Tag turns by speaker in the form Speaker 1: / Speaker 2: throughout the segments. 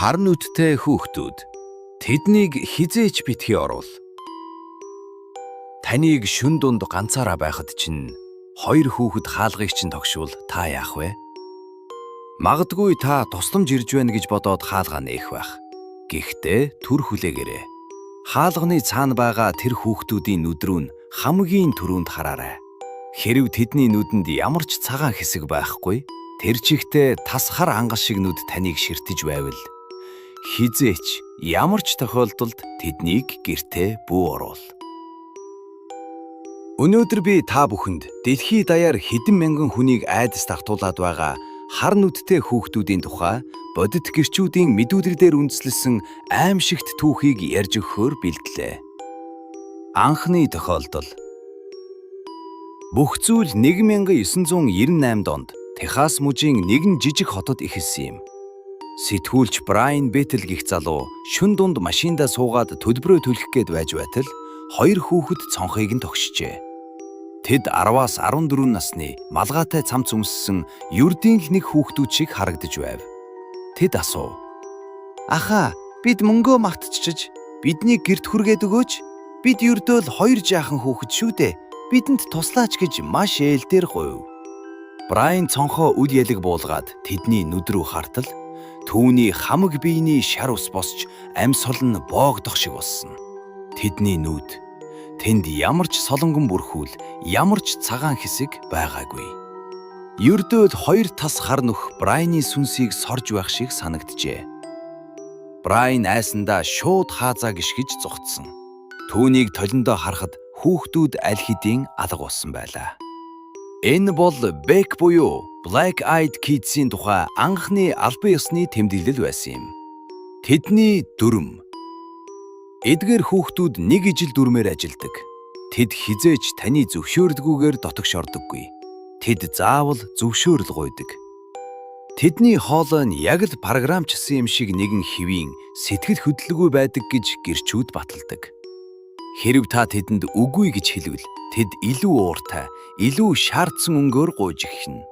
Speaker 1: Хар нүдтэй хүүхдүүд тэднийг хизээч битгий оруул. Таныг шүн дунд ганцаараа байхад чинь хоёр хүүхэд хаалгыг чинь тогшвол та яах вэ? Магадгүй та тусламж ирж байна гэж бодоод хаалгаа нээх байх. Гэхдээ түр хүлээгээрэй. Хаалганы цаана байгаа тэр хүүхдүүдийн нүд рүү нь хамгийн түрүүнд хараарай. Хэрэв тэдний нүдэнд ямар ч цагаан хэсэг байхгүй, тэр чигтээ тас хар ангас шиг нүд таныг ширтэж байвал хизээч ямар ч тохиолдолд тэднийг гэртээ бүү оруул. Өнөөдөр би та бүхэнд дэлхий даяар хэдэн мянган хүнийг айдас тагтуулаад байгаа хар нүдтэй хүүхдүүдийн тухай бодит гэрчүүдийн мэдүүлэлээр үндэслэсэн аимшигт түүхийг ярьж өгөхөөр бэлдлээ. Анхны тохиолдол. Бүх зүйл 1998 онд Техас мужийн нэгэн жижиг хотод эхэлсэн юм. Сэтгүүлч Брайан Бэтл гэх залуу шүн дунд машиндаа суугаад төлбөрөө төлөх гээд байж байтал хоёр хүүхэд цонхыг нь тогшжээ. Тэд 10-аас 14 насны малгайтай цамц өмссөн ердийнх нэг хүүхдүүд шиг харагдаж байв. Тэд асуув. "Ахаа, бид мөнгөө мартчихж биднийг гэрт хүргээд өгөөч. Бид ердөө л хоёр жаахан хүүхэд шүү дээ. Бидэнд туслаач" гэж маш ээлдээр гуйв. Брайан цонхоо үл ялэг буулгаад тэдний нүд рүү хартал түүний хамаг биений шар ус босч амьсгал нь боогдох шиг болсон. Тэдний нүд тэнд ямар ч солонгон бүрхүүл, ямар ч цагаан хэсэг байгаагүй. Ердөө л хоёр тас хар нүх Брайаны сүнсийг сорж байх шиг санагджээ. Брайан айсандаа шууд хаазаа гიშгэж зугтсан. Түүнийг толиндоо харахад хүүхдүүд аль хэдийн алга болсон байлаа. Энэ бол Beck буюу Black Eyed Kids-ийн тухай анхны албан ёсны тэмдэглэл байсан юм. Тэдний дүрм. Эдгээр хүүхдүүд нэг ижил дүрмээр ажилдаг. Тэд хизээч таны зөвшөөрлгүйгээр дотогш ордоггүй. Тэд заавал зөвшөөрөл гуйдаг. Тэдний хоолой нь яг л програмчсан юм шиг нэгэн хэвийн сэтгэл хөдлөлгүй байдаг гэж гэрчүүд баталдаг. Хэрэв та тэдэнд үгүй гэж хэлвэл тэд илүү ууртай, илүү шаардсан өнгөөр гуйж эхэлнэ.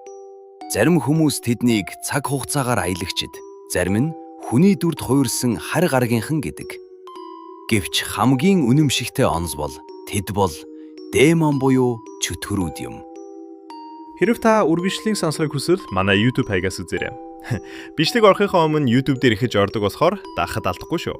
Speaker 1: Зарим хүмүүс тэднийг цаг хугацаагаар аялагчид, зарим нь хүний дүрд хуурсан хар гаргийнхан гэдэг. Гэвч хамгийн үнэмшигтэй онц бол тэд бол демон буюу чөтгөрүүд юм.
Speaker 2: Хэрв та үргэлжлэлийн сонсохыг хүсвэл манай YouTube хаягаас үзээрэй. Бичлэг орохынхоо өмнө YouTube дээр ихэж ордог болохоор даахад алдахгүй шүү.